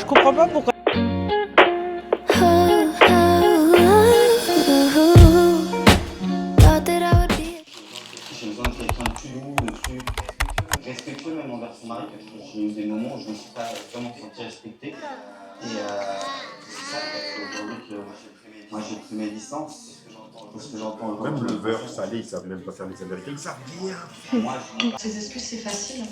Je comprends pas pourquoi. J'ai besoin de quelqu'un de plus doux, de plus respectueux même envers son mari, parce que j'ai eu des moments où je ne me suis pas vraiment senti respecté. Et c'est ça qu'aujourd'hui que moi j'ai pris mes distances, parce que j'entends Même le beurre salé, ils savent même pas faire les Américains, ils savent rien. Ces excuses, c'est facile.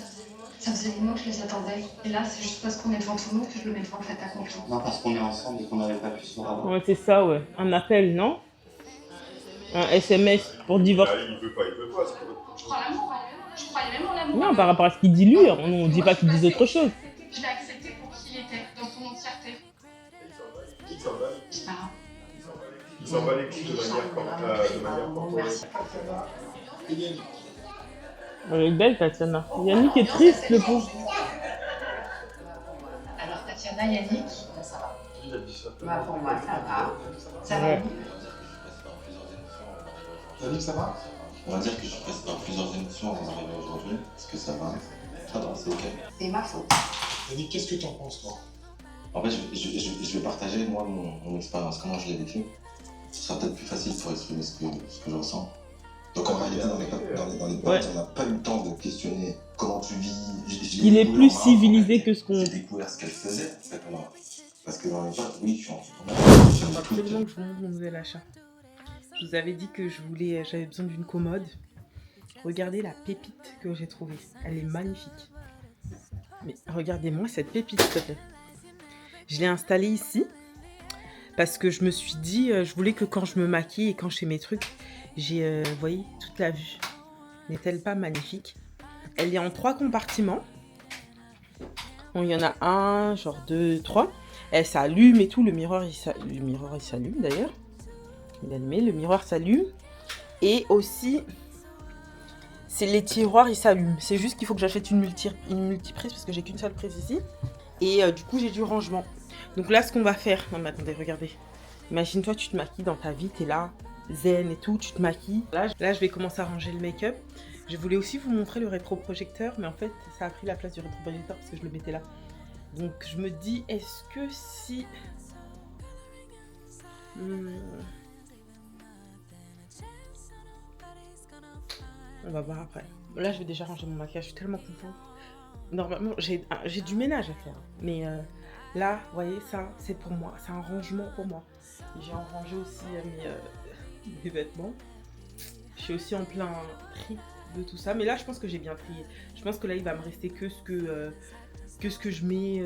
Ça faisait des mois que je les attendais. Et là, c'est juste parce qu'on est devant tout le monde que je le mets devant le fait accompli. Non, parce qu'on est ensemble et qu'on n'avait pas pu se voir avant. Ouais, c'est ça, ouais. Un appel, non? Un SMS pour divorcer. Là, il veut pas, c'est pas votre Je crois l'amour, je croyais même en l'amour. Non, par rapport à ce qu'il dit lui, on dit pas qu'il dise autre chose. Je l'ai accepté pour qui il était, dans son entièreté. Il s'en va. C'est pas grave. Il s'en va les coups de manière corporelle. Elle est belle, Tatiana. Yannick est triste, le pauvre. Alors, Tatiana, Yannick, ça va. Il a dit ça. Bah, pour moi, ça va. Ça va. Ouais. Yannick, ça va? On va dire que je suis passé par plusieurs émotions avant d'arriver aujourd'hui. Est-ce que ça va? Ça va, c'est ok. C'est ma faute. Yannick, qu'est-ce que t'en penses, toi? En fait, je vais partager, moi, mon expérience, comment je l'ai vécu. Ce sera peut-être plus facile pour exprimer ce que je ressens. Donc en réalité, dans les potes, on n'a pas eu le temps de questionner comment tu vis. Il est plus civilisé que ce qu'on... J'ai découvert ce qu'elle faisait, en fait, moi. Parce que dans les potes, oui, je suis en Il faut absolument que je vous montre mon nouvel achat. Je vous avais dit que j'avais besoin d'une commode. Regardez la pépite que j'ai trouvée. Elle est magnifique. Mais regardez-moi cette pépite, s'il te plaît. Je l'ai installée ici parce que je me suis dit, je voulais que quand je me maquille et quand je fais mes trucs, j'ai, vous voyez, toute la vue. N'est-elle pas magnifique? Elle est en 3 compartiments. Bon, il y en a un, genre 2, 3. Elle s'allume et tout. Le miroir, il s'allume d'ailleurs. Il est allumé, le miroir s'allume. Et aussi, les tiroirs, ils s'allument. C'est juste qu'il faut que j'achète une multiprise parce que j'ai qu'une seule prise ici. Et du coup, j'ai du rangement. Donc là, ce qu'on va faire... Non, mais attendez, regardez. Imagine-toi, tu te maquilles dans ta vie, t'es là, zen et tout, tu te maquilles. Là, je vais commencer à ranger le make-up. Je voulais aussi vous montrer le rétroprojecteur, mais en fait, ça a pris la place du rétroprojecteur parce que je le mettais là. Donc, je me dis, est-ce que si... On va voir après. Là, je vais déjà ranger mon maquillage. Je suis tellement contente. Normalement, j'ai du ménage à faire. Mais là, vous voyez, ça, c'est pour moi. C'est un rangement pour moi. J'ai rangé aussi mes vêtements. Je suis aussi en plein tri de tout ça. Mais là, je pense que j'ai bien trié. Je pense que là, il va me rester que ce que je mets,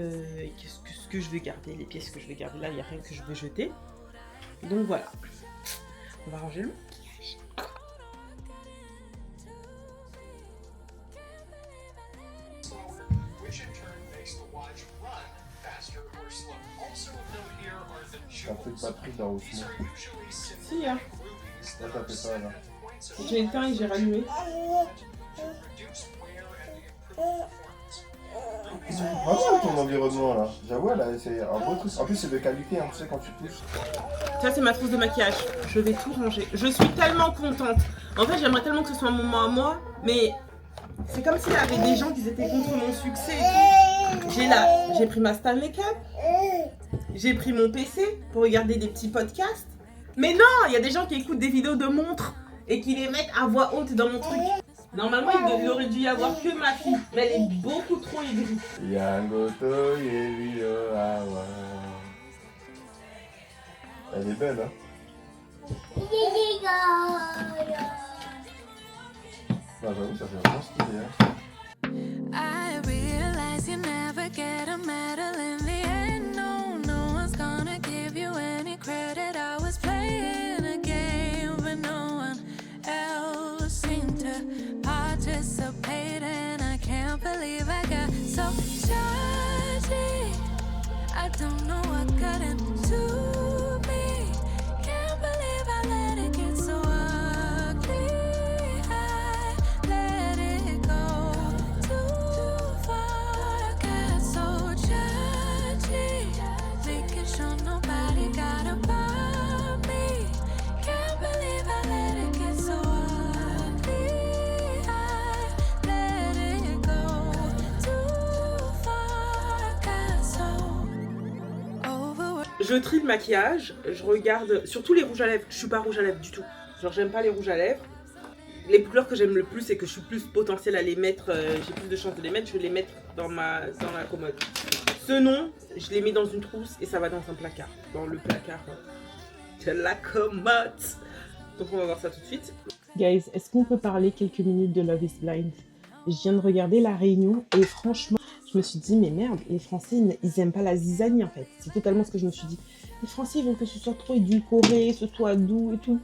ce que je vais garder. Les pièces que je vais garder. Là, il n'y a rien que je vais jeter. Donc voilà. On va ranger le maquillage. T'as fait de batterie dans Osmo. Si, hein. Là, t'as fait ça, là. J'ai éteint et j'ai rallumé. Bravo ton environnement, là. J'avoue, là, c'est un beau truc. En plus, c'est de qualité, hein, tu sais, quand tu touches. Ça, c'est ma trousse de maquillage. Je vais tout ranger. Je suis tellement contente. En fait, j'aimerais tellement que ce soit un moment à moi, mais c'est comme s'il y avait des gens qui étaient contre mon succès et tout. J'ai pris ma stand make-up. J'ai pris mon PC pour regarder des petits podcasts. Mais non, il y a des gens qui écoutent des vidéos de montres et qui les mettent à voix haute dans mon truc. Normalement, il aurait dû y avoir que ma fille, mais elle est beaucoup trop aigrie. Yangoto Yevio Awa. Elle est belle, hein? Non, j'avoue, ça fait vraiment stylé, hein? I realize you never get a medal in the end. No, no one's gonna give you any credit. I was playing a game, but no one else seemed to participate. And I can't believe I got so charged. I don't know what got into me. Can't believe I let it get so ugly. I let it go too far. Got so judgy, making sure nobody got above me. Can't believe I let it get so ugly. I let it go too far. Got so je trie le maquillage, je regarde, surtout les rouges à lèvres, je suis pas rouge à lèvres du tout. Genre j'aime pas les rouges à lèvres. Les couleurs que j'aime le plus et que je suis plus potentielle à les mettre, j'ai plus de chances de les mettre, je vais les mettre dans la commode. Ce nom, je les mets dans une trousse et ça va dans un placard. Dans le placard de la commode. Donc on va voir ça tout de suite. Guys, est-ce qu'on peut parler quelques minutes de Love is Blind? Je viens de regarder La Réunion et franchement, je me suis dit, mais merde, les Français, ils aiment pas la zizanie en fait. C'est totalement ce que je me suis dit. Les Français, ils veulent que ce soit trop édulcoré, ce soit doux et tout.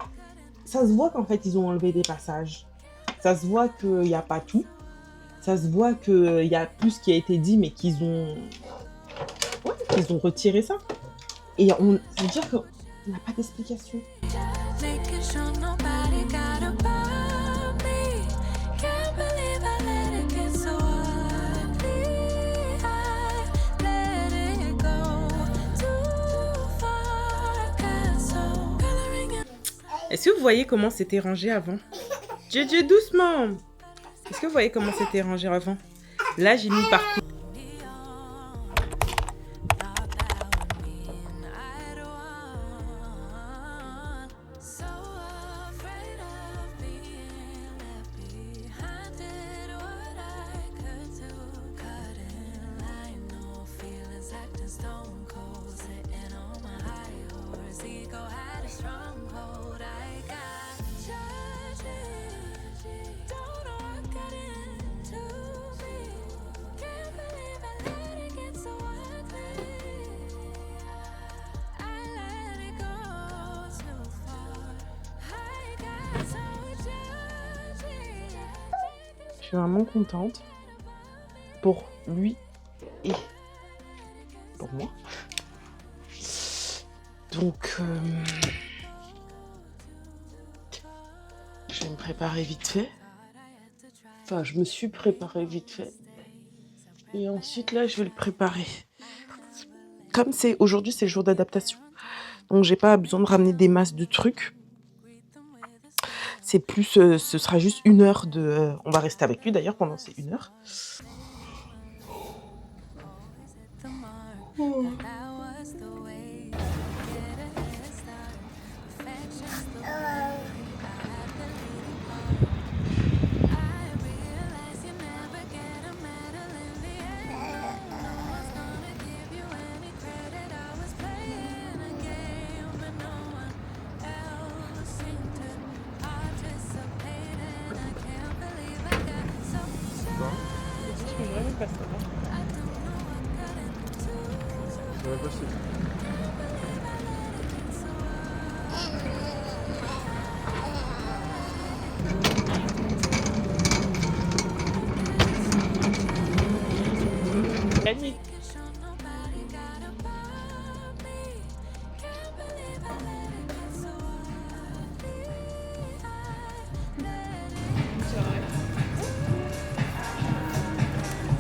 Ça se voit qu'en fait, ils ont enlevé des passages. Ça se voit qu'il n'y a pas tout. Ça se voit qu'il y a plus qui a été dit, mais qu'ils ont... Ouais, qu'ils ont retiré ça. Et ça veut dire qu'on n'a pas d'explication. Making sure nobody got above me. Can't believe I let it get so ugly. I let it go too far. Got so coloring. Est-ce que vous voyez comment c'était rangé avant? Dieu, doucement! Est-ce que vous voyez comment c'était rangé avant? Là, j'ai mis par coup. Je suis vraiment contente pour lui et pour moi. Donc, je vais me préparer vite fait. Enfin, je me suis préparée vite fait. Et ensuite, là, je vais le préparer. Comme aujourd'hui, c'est le jour d'adaptation. Donc, j'ai pas besoin de ramener des masses de trucs. C'est plus, ce sera juste 1 heure de... on va rester avec lui d'ailleurs pendant ces 1 heure. Gagné.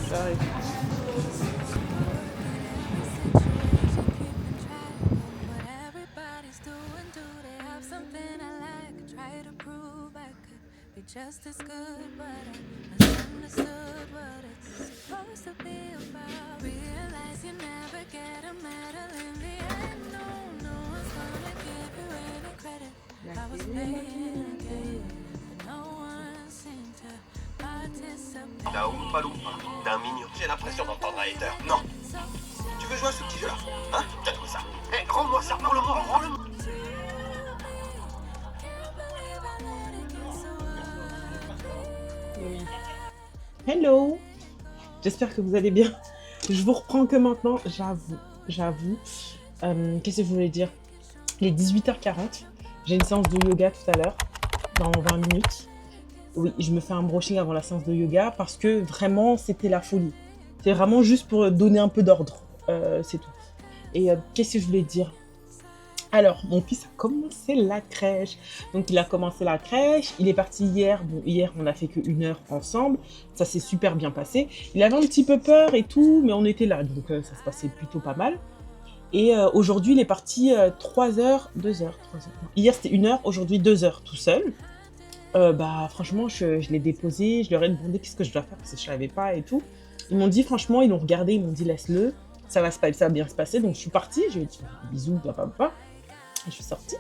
J'arrive. Just as good, but I misunderstood what it's supposed to be about. Realize you never get a medal in the end. No one's gonna give you any credit. I was playing a game, but no one seemed to participate. La Oompa Loompa d'un mignon. J'ai l'impression d'entendre un hater. Non. Tu veux jouer à ce petit jeu-là? Hein? T'as trouvé ça? Eh, rends-moi ça, rends-le-moi. Hello, j'espère que vous allez bien. Je vous reprends que maintenant, j'avoue. Qu'est-ce que je voulais dire? Il est 18h40, j'ai une séance de yoga tout à l'heure, dans 20 minutes. Oui, je me fais un brushing avant la séance de yoga parce que vraiment, c'était la folie. C'est vraiment juste pour donner un peu d'ordre, c'est tout. Et qu'est-ce que je voulais dire? Alors, mon fils a commencé la crèche. Donc, il a commencé la crèche. Il est parti hier. Bon, hier, on a fait que 1 heure ensemble. Ça s'est super bien passé. Il avait un petit peu peur et tout, mais on était là. Donc, ça se passait plutôt pas mal. Et aujourd'hui, il est parti 3 heures, 2 heures, 3 heures. Hier, c'était 1 heure. Aujourd'hui, 2 heures tout seul. Franchement, je l'ai déposé. Je leur ai demandé qu'est-ce que je dois faire parce que je savais pas et tout. Ils m'ont dit, franchement, ils l'ont regardé. Ils m'ont dit, laisse-le. ça va bien se passer. Donc je suis partie, j'ai dit bisous, papa. Et je suis sortie.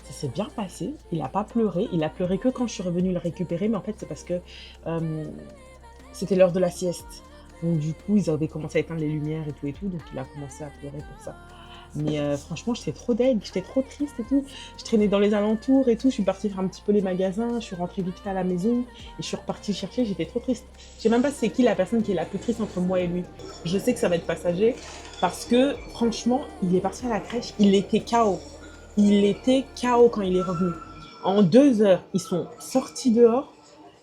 Ça s'est bien passé. Il n'a pas pleuré. Il a pleuré que quand je suis revenue le récupérer. Mais en fait, c'est parce que c'était l'heure de la sieste. Donc du coup, ils avaient commencé à éteindre les lumières et tout. Donc il a commencé à pleurer pour ça. Mais franchement, j'étais trop deg, j'étais trop triste et tout. Je traînais dans les alentours et tout. Je suis partie faire un petit peu les magasins. Je suis rentrée vite fait à la maison. Et je suis repartie chercher. J'étais trop triste. Je sais même pas c'est qui la personne qui est la plus triste entre moi et lui. Je sais que ça va être passager. Parce que franchement, il est parti à la crèche. Il était KO. Il était KO quand il est revenu. En 2 heures, ils sont sortis dehors.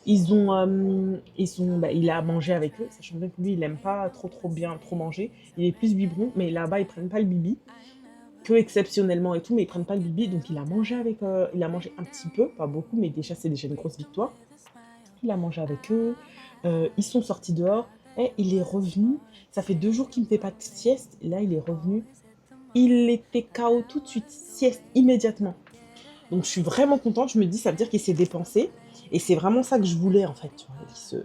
Il a mangé avec eux, sachant que lui, il n'aime pas trop manger. Il est plus biberon, mais là-bas, ils prennent pas le bibi, que exceptionnellement et tout, mais ils prennent pas le bibi. Donc, il a mangé un petit peu, pas beaucoup, mais déjà, c'est déjà une grosse victoire. Il a mangé avec eux, ils sont sortis dehors, et il est revenu. Ça fait 2 jours qu'il ne fait pas de sieste, et là, il est revenu. Il était KO tout de suite, sieste immédiatement. Donc, je suis vraiment contente, je me dis, ça veut dire qu'il s'est dépensé. Et c'est vraiment ça que je voulais, en fait, tu vois,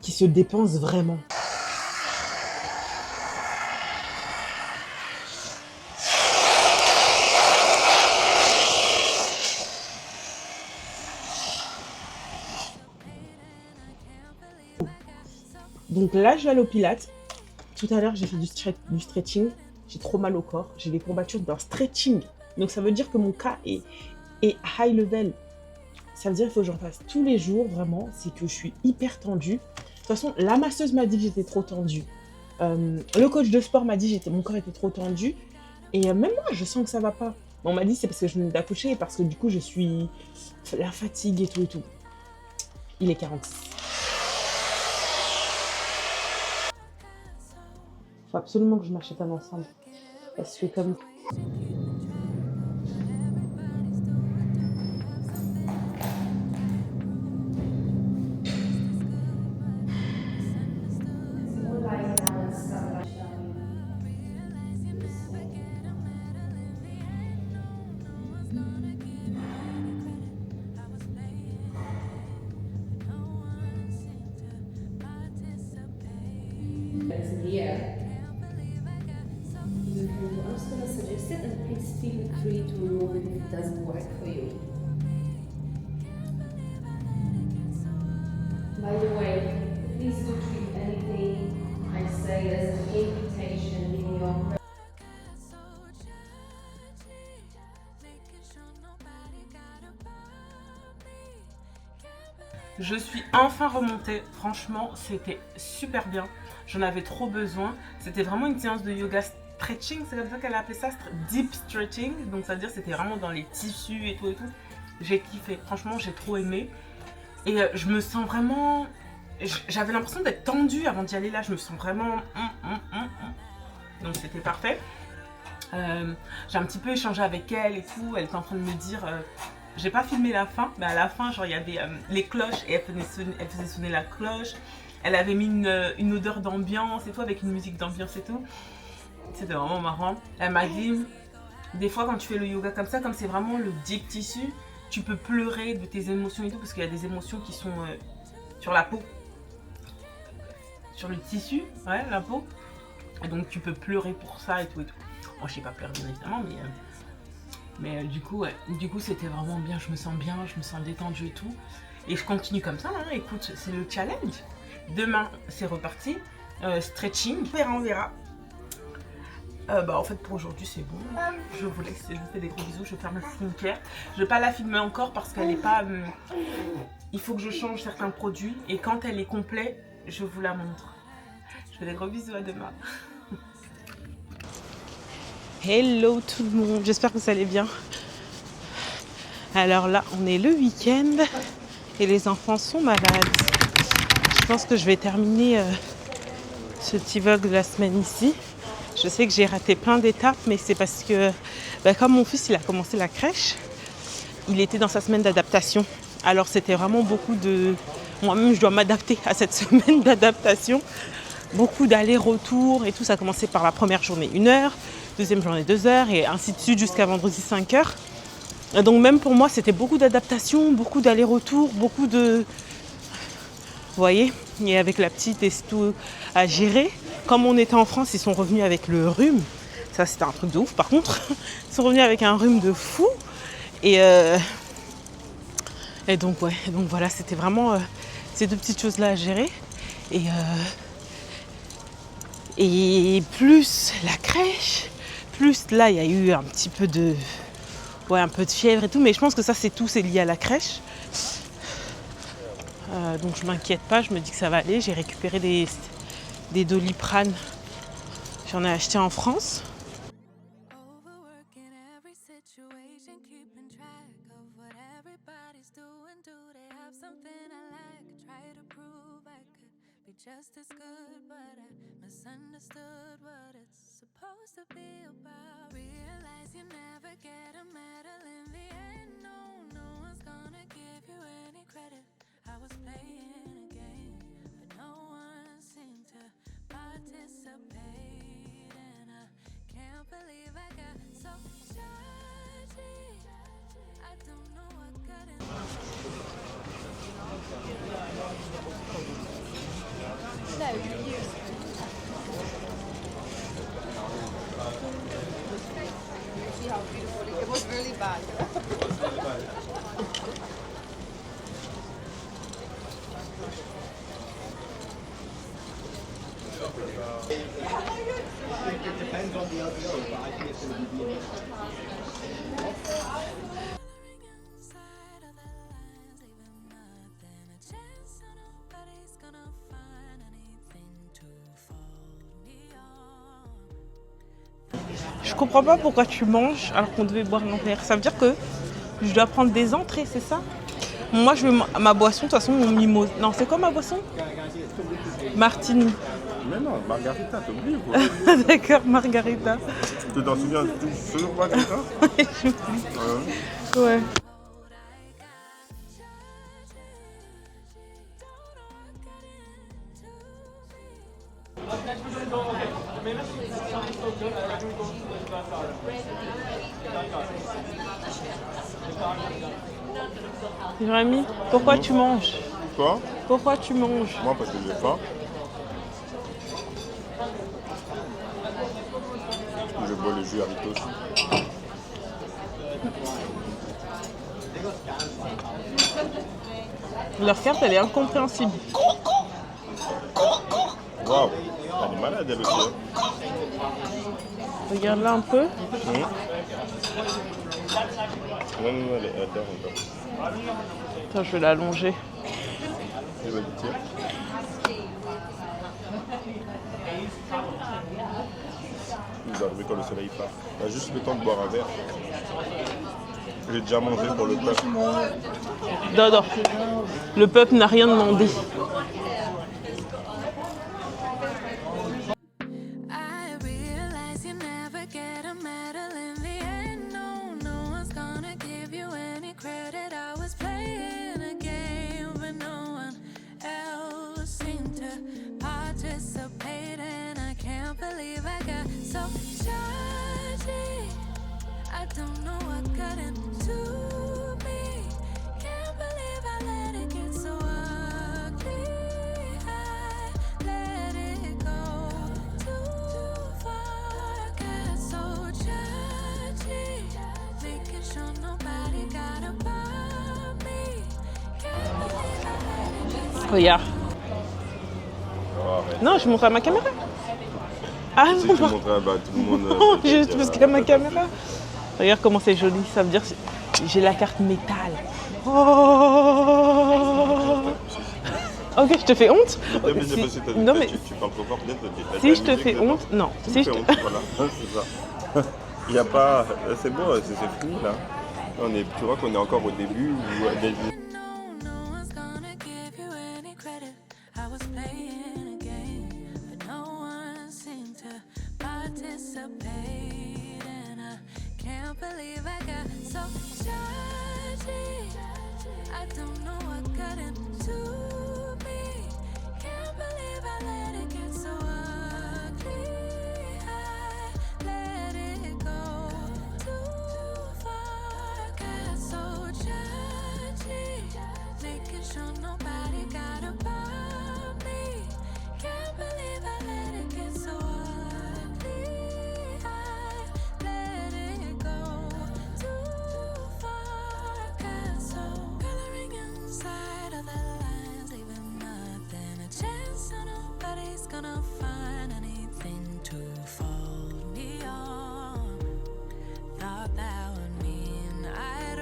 qui se dépense vraiment. Donc là, je vais aller au Pilates. Tout à l'heure, j'ai fait du stretching. J'ai trop mal au corps. J'ai des courbatures d'un stretching. Donc ça veut dire que mon cas est high level. Ça veut dire qu'il faut que j'en fasse tous les jours, vraiment. C'est que je suis hyper tendue. De toute façon, la masseuse m'a dit que j'étais trop tendue. Le coach de sport m'a dit que mon corps était trop tendu. Et même moi, je sens que ça va pas. On m'a dit que c'est parce que je venais d'accoucher et parce que du coup, je suis la fatigue et tout. Il est 46. Faut absolument que je m'achète un ensemble. Parce que comme... I'm just going to suggest it, and please feel free to remove it if it doesn't work for you. By the way, please do treat anything I say as an invitation in your... Je suis enfin remontée, franchement c'était super bien, j'en avais trop besoin, c'était vraiment une séance de yoga stretching, c'est comme ça qu'elle a appelé ça, deep stretching, donc ça veut dire c'était vraiment dans les tissus et tout, j'ai kiffé, franchement j'ai trop aimé, et je me sens vraiment, j'avais l'impression d'être tendue avant d'y aller là, je me sens vraiment, donc c'était parfait, j'ai un petit peu échangé avec elle et tout, elle était en train de me dire... J'ai pas filmé la fin, mais à la fin, genre il y avait les cloches et elle faisait sonner la cloche. Elle avait mis une odeur d'ambiance et tout, avec une musique d'ambiance et tout. C'était vraiment marrant. Elle m'a dit, des fois quand tu fais le yoga comme ça, comme c'est vraiment le deep tissu, tu peux pleurer de tes émotions et tout, parce qu'il y a des émotions qui sont sur la peau. Sur le tissu, ouais, la peau. Et donc tu peux pleurer pour ça et tout. Bon, je sais pas pleurer bien évidemment, mais du coup c'était vraiment bien, je me sens détendue et tout. Et je continue comme ça, hein. Écoute, c'est le challenge. Demain, c'est reparti. Stretching, on verra. En fait, pour aujourd'hui, c'est bon. Je vous laisse, je vous fais des gros bisous, je ferme le skincare. Je vais pas la filmer encore parce qu'elle est pas... il faut que je change certains produits. Et quand elle est complète, je vous la montre. Je fais des gros bisous, à demain. Hello tout le monde, j'espère que vous allez bien. Alors là, on est le week-end et les enfants sont malades. Je pense que je vais terminer ce petit vlog de la semaine ici. Je sais que j'ai raté plein d'étapes, mais c'est parce que comme mon fils il a commencé la crèche, il était dans sa semaine d'adaptation. Alors c'était vraiment beaucoup de... Moi-même je dois m'adapter à cette semaine d'adaptation. Beaucoup d'allers-retours et tout, ça a commencé par la première journée 1 heure. Deuxième journée 2 heures et ainsi de suite jusqu'à vendredi 5 heures. Donc même pour moi c'était beaucoup d'adaptation, beaucoup d'allers-retours, beaucoup de Vous voyez, et avec la petite et c'est tout à gérer. Comme on était en France, ils sont revenus avec le rhume. Ça, c'était un truc de ouf. Par contre, ils sont revenus avec un rhume de fou. Et donc, ouais, donc voilà, c'était vraiment ces deux petites choses-là à gérer. Et plus la crèche, plus là, il y a eu un petit peu de... Ouais, un peu de fièvre et tout. Mais je pense que ça, c'est lié à la crèche. Donc je m'inquiète pas, je me dis que ça va aller. J'ai récupéré des Doliprane. J'en ai acheté en France. Overworking every situation, keeping track of what everybody's doing. Do they have something I lack? Try to prove I could be just as good, but I misunderstood what it's supposed to be about. Realize you never get a medal in the end. No, no one's gonna give you any credit. I was playing a game, but no one seemed to participate, and I can't believe I got so judgy. I don't know what got in. Inside of the lines, leaving nothing a chance, so nobody's gonna find anything to fold me on. Je comprends pas pourquoi tu manges alors qu'on devait boire un verre. Ça veut dire que je dois prendre des entrées, c'est ça? Moi, je veux ma boisson, de toute façon, mon mimosa. Non, c'est quoi ma boisson? Martini. Mais non, Margarita, t'oublies quoi. D'accord, Margarita. Tu t'en souviens toujours Margarita? Ouais. Jérémy, pourquoi tu manges? Quoi? Pourquoi tu manges? Moi parce que j'ai faim. Je bois le jus Haritos. Leur carte, elle est incompréhensible. Waouh, elle est malade elle aussi. Regarde là un peu. Non, elle est terre encore. Attends, je vais l'allonger. Et vas-y, tiens. Il va arriver quand le soleil part. On a juste le temps de boire un verre. J'ai déjà mangé pour le peuple. Non, non. Le peuple n'a rien demandé. I realize you never get a medal in the end. No, no one's gonna give you any credit. I was playing a game, but no one else seemed to participate, and I can't believe I got so judgy. I don't know what got into me. Can't believe I let it get so ugly. I let it go too far. Got so judgy, making sure nobody got above me. Can't believe I let it get so Regarde. Oh, arrête. Non, je montre à ma caméra. Ah Si non, tu montrais à tout le monde. non, juste parce qu'il y a ma caméra. Regarde comment c'est joli. Ça veut dire que j'ai la carte métal. Oh. Ok, je te fais honte. Mais c'est parce que Non, mais tu parles trop fort, peut-être. si je te fais honte, non. Tu Si me je fais te... honte, voilà. C'est ça. Il n'y a pas. C'est bon, c'est fini là. Tu vois qu'on est encore au début. No, no one's gonna give you any credit. I was playing a game, but no one seemed to participate, and I can't believe I got so judgy. I don't know what got into me. Can't believe I let it get so ugly. I let it go too far. Got so judgy, making sure nobody got above nobody's gonna find anything to fall